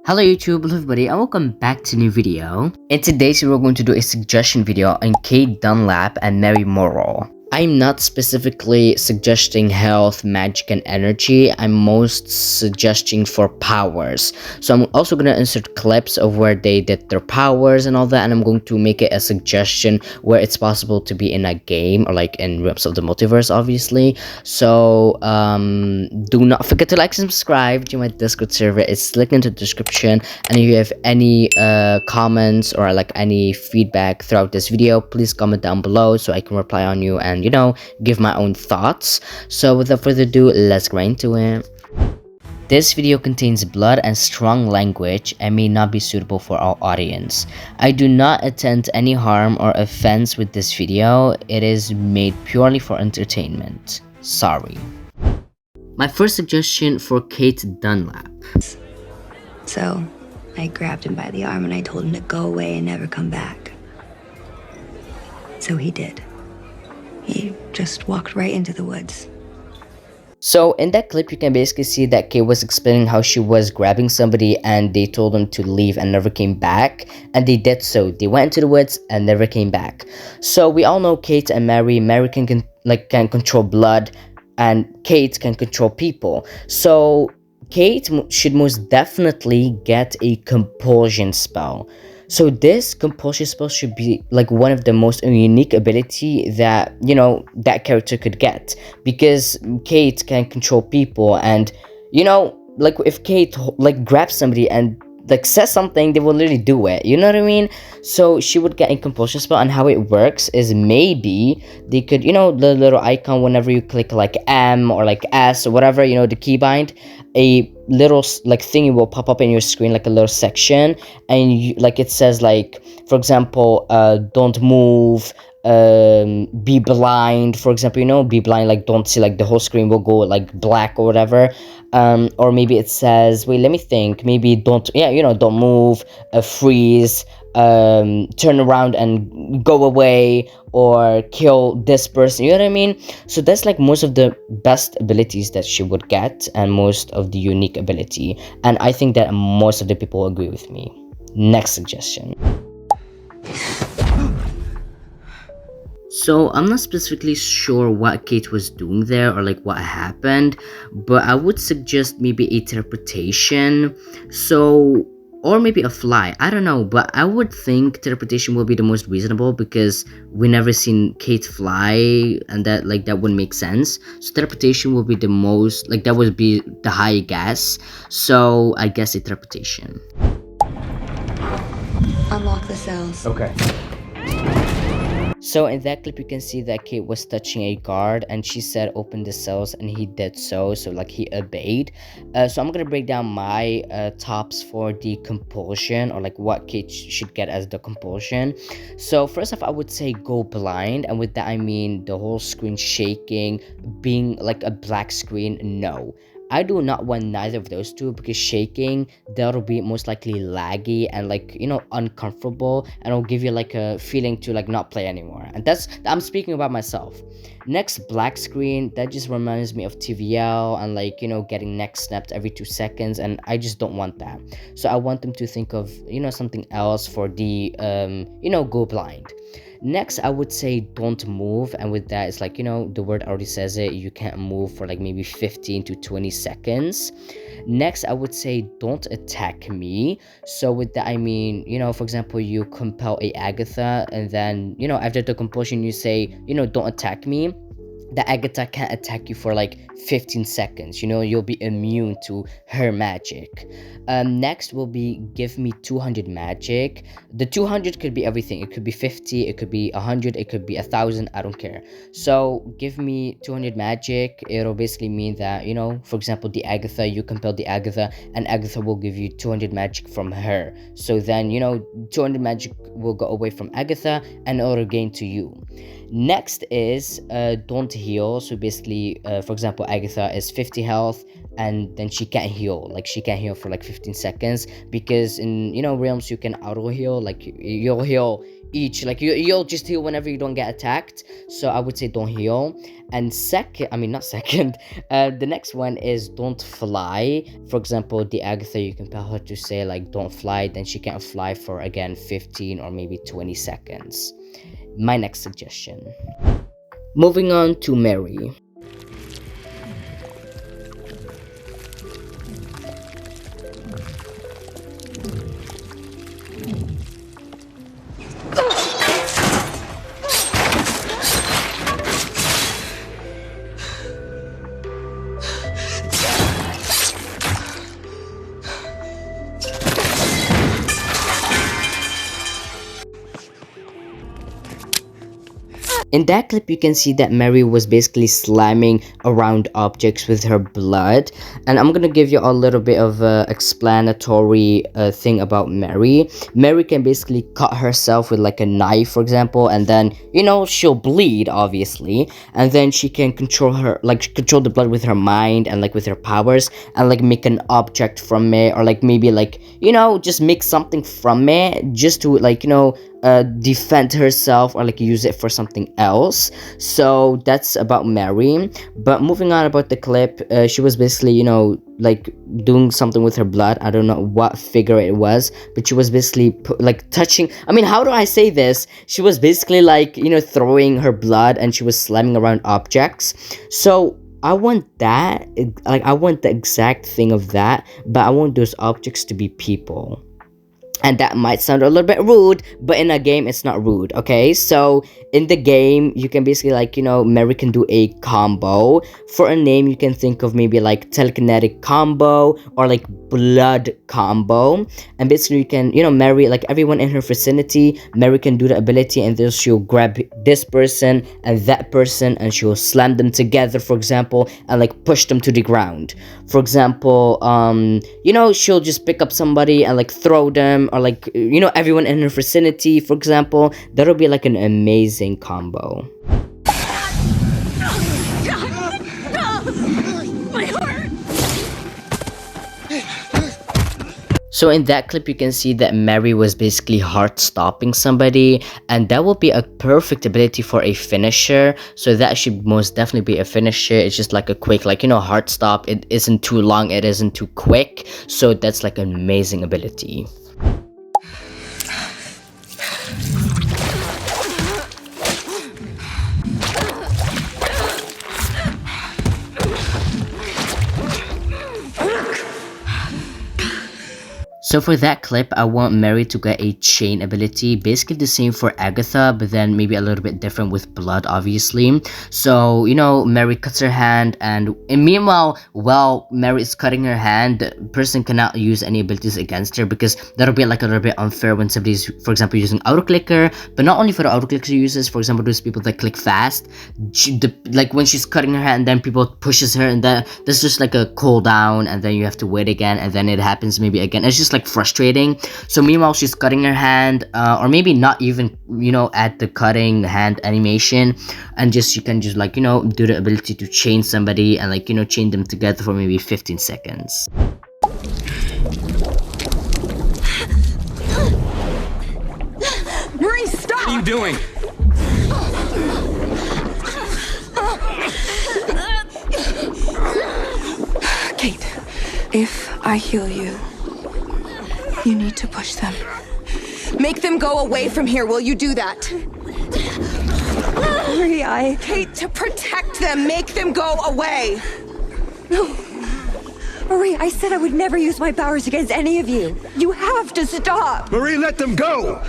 Hello YouTube, hello everybody, and welcome back to a new video. In today's video, we're going to do a suggestion video on CATE, Dunlap, and Mary Morrow. I'm not specifically suggesting health, magic, and energy. I'm most suggesting for powers. So I'm also going to insert clips of where they did their powers and all that, and I'm going to make it a suggestion where it's possible to be in a game or like in Realms of the Multiverse, obviously. So do not forget to like and subscribe to my Discord server. It's linked in the description, and if you have any comments or like any feedback throughout this video, please comment down below so I can reply on you and give my own thoughts. So without further ado, let's get into it. This video contains blood and strong language and may not be suitable for our audience. I do not intend any harm or offense with this video. It is made purely for entertainment. Sorry. My first suggestion for CATE Dunlap. So I grabbed him by the arm and I told him to go away and never come back. So he did. He just walked right into the woods. So in that clip, you can basically see that Kate was explaining how she was grabbing somebody and they told them to leave and never came back. And they did so. They went into the woods and never came back. So we all know Kate and Mary. Mary can control blood and Kate can control people. So Kate should most definitely get a compulsion spell. So this compulsion spell should be like one of the most unique ability that that character could get, because Kate can control people, and like if Kate like grabs somebody and like says something, they will literally do it, you know what I mean? So she would get a compulsion spell, and how it works is maybe they could the little icon whenever you click like M or like S or whatever, the keybind, a little like thingy will pop up in your screen, like a little section, and like it says, like for example, don't move, be blind, for example, be blind, like don't see, like the whole screen will go like black or whatever. Or maybe it says, wait, let me think, maybe don't move, freeze, turn around and go away, or kill this person, you know what I mean? So that's like most of the best abilities that she would get, and most of the unique ability, and I think that most of the people agree with me. Next suggestion. So I'm not specifically sure what Kate was doing there or like what happened, but I would suggest maybe a teleportation. So, or maybe a fly, I don't know, but I would think teleportation will be the most reasonable, because we never seen Kate fly, and that wouldn't make sense. So teleportation will be the most, like that would be the high guess. So I guess a teleportation. Unlock the cells. Okay. So in that clip, you can see that Kate was touching a guard, and she said open the cells, and he did so like he obeyed. So I'm gonna break down my tops for the compulsion, or like what Kate should get as the compulsion. So first off, I would say go blind, and with that I mean the whole screen shaking, being like a black screen. No, I do not want neither of those two, because shaking, that'll be most likely laggy and like uncomfortable, and it'll give you like a feeling to like not play anymore. And I'm speaking about myself. Next, black screen, that just reminds me of TVL and like getting neck snapped every 2 seconds, and I just don't want that. So I want them to think of something else for the go blind. Next, I would say don't move, and with that, it's like the word already says it, you can't move for like maybe 15 to 20 seconds. Next, I would say don't attack me. So with that I mean, for example, you compel a Agatha, and then after the compulsion you say don't attack me. The Agatha can't attack you for like 15 seconds, you'll be immune to her magic. Next will be give me 200 magic. The 200 could be everything. It could be 50, it could be 100, it could be 1,000, I don't care. So give me 200 magic. It'll basically mean that for example, the Agatha, you compel the Agatha, and Agatha will give you 200 magic from her. So then 200 magic will go away from Agatha and it'll gain to you. Next is don't heal. So basically, for example, Agatha is 50 health, and then she can't heal. Like she can't heal for like 15 seconds, because in realms you can auto heal. Like you'll heal each. Like you'll just heal whenever you don't get attacked, so I would say don't heal. And second, I mean not second, the next one is don't fly. For example, the Agatha, you can tell her to say like don't fly, then she can't fly for again 15 or maybe 20 seconds. My next suggestion. Moving on to Mary. In that clip, you can see that Mary was basically slamming around objects with her blood. And I'm gonna give you a little bit of a explanatory thing about Mary. Mary can basically cut herself with like a knife, for example, and then, you know, she'll bleed, obviously. And then she can control the blood with her mind and like with her powers, and like make an object from it, or like maybe like, you know, just make something from it just to like, you know, defend herself or like use it for something else. So that's about Mary. But moving on about the clip, she was basically, you know, like doing something with her blood. I don't know what figure it was, but she was basically like touching, I mean, how do I say this, she was basically like, you know, throwing her blood, and she was slamming around objects. So I want that, like I want the exact thing of that, but I want those objects to be people. And that might sound a little bit rude, but in a game it's not rude, okay? So in the game, you can basically like, you know, Mary can do a combo. For a name, you can think of maybe like telekinetic combo or like blood combo. And basically you can, you know, Mary, like everyone in her vicinity, Mary can do the ability, and then she'll grab this person and that person, and she'll slam them together, for example, and like push them to the ground. For example, you know, she'll just pick up somebody and like throw them, or like, you know, everyone in her vicinity, for example. That'll be like an amazing combo. My heart! So in that clip, you can see that Mary was basically heart stopping somebody, and that will be a perfect ability for a finisher. So that should most definitely be a finisher. It's just like a quick, like, you know, heart stop. It isn't too long, it isn't too quick. So that's like an amazing ability. So for that clip, I want Mary to get a chain ability, basically the same for Agatha, but then maybe a little bit different with blood, obviously. So, you know, Mary cuts her hand, and meanwhile, while Mary is cutting her hand, the person cannot use any abilities against her, because that'll be like a little bit unfair when somebody's, for example, using auto clicker. But not only for the auto clicker uses, for example, those people that click fast, like when she's cutting her hand, then people pushes her, and there's just like a cooldown, and then you have to wait again, and then it happens maybe again. It's just like frustrating. So meanwhile, she's cutting her hand, or maybe not even, you know, at the cutting hand animation, and just you can just like, you know, do the ability to chain somebody and like, you know, chain them together for maybe 15 seconds. Marie, stop! What are you doing? Kate, if I heal you, you need to push them. Make them go away from here. Will you do that? Marie, Kate, to protect them, make them go away. No. Marie, I said I would never use my powers against any of you. You have to stop. Marie, let them go!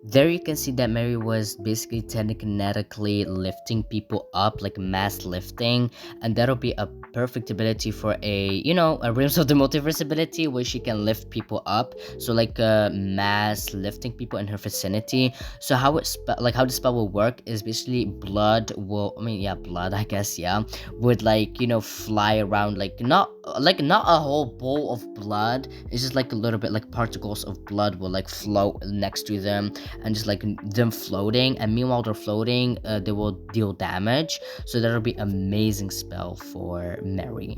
There you can see that Mary was basically telekinetically lifting people up, like mass lifting, and that'll be a perfect ability for a, you know, a Realms of the Multiverse ability where she can lift people up. So like mass lifting people in her vicinity. So how how the spell will work is basically blood will, blood, I guess, yeah, would like, you know, fly around, like not a whole bowl of blood. It's just like a little bit like particles of blood will like float next to them, and just like them floating, and meanwhile they're floating, they will deal damage. So that'll be amazing spell for Mary.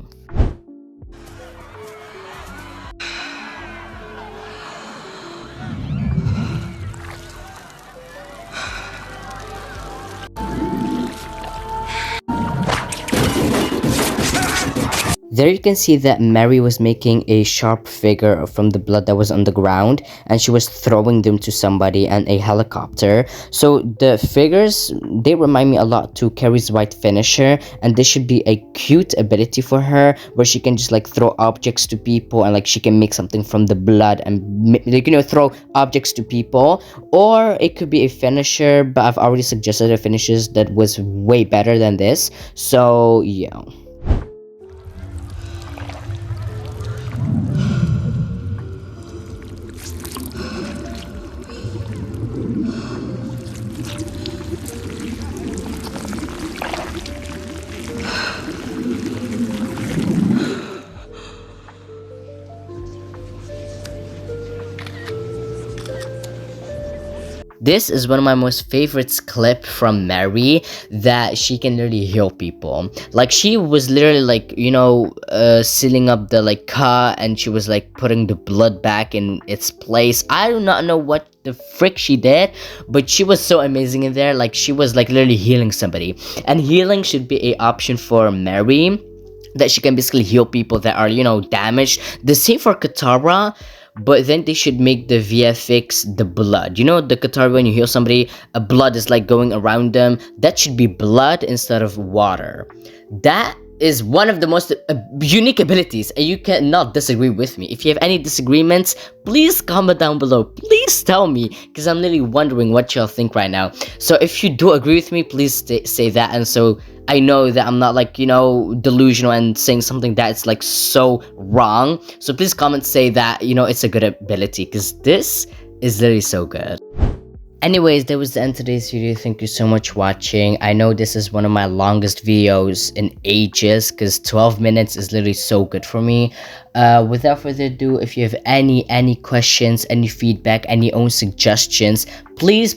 There you can see that Mary was making a sharp figure from the blood that was on the ground, and she was throwing them to somebody and a helicopter. So the figures, they remind me a lot to Carrie's white finisher, and this should be a cute ability for her where she can just like throw objects to people, and like she can make something from the blood and like, you know, throw objects to people. Or it could be a finisher, but I've already suggested a finishes that was way better than this. So yeah. This is one of my most favorites clip from Mary, that she can literally heal people. Like she was literally like, you know, sealing up the like cut, and she was like putting the blood back in its place. I do not know what the frick she did, but she was so amazing in there. Like she was like literally healing somebody, and healing should be a option for Mary, that she can basically heal people that are, you know, damaged. The same for Katara, but then they should make the VFX the blood. You know, the Katara, when you heal somebody, a blood is like going around them. That should be blood instead of water. That is one of the most unique abilities, and you cannot disagree with me. If you have any disagreements, please comment down below. Please tell me, because I'm literally wondering what y'all think right now. So if you do agree with me, please say that, and so I know that I'm not like, you know, delusional and saying something that's like so wrong. So please comment, say that, you know, it's a good ability, because this is literally so good. Anyways, that was the end of today's video. Thank you so much for watching. I know this is one of my longest videos in ages, because 12 minutes is literally so good for me. Without further ado, if you have any questions, any feedback, any own suggestions, please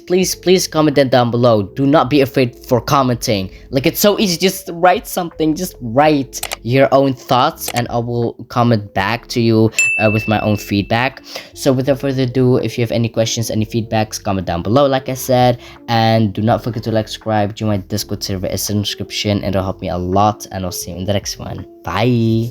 comment them down below. Do not be afraid for commenting. Like, it's so easy. Just write something. Just write your own thoughts, and I will comment back to you with my own feedback. So without further ado, if you have any questions, any feedbacks, comment down below, like I said. And do not forget to like, subscribe, join my Discord server, it's in the description, and it'll help me a lot. And I'll see you in the next one. Bye.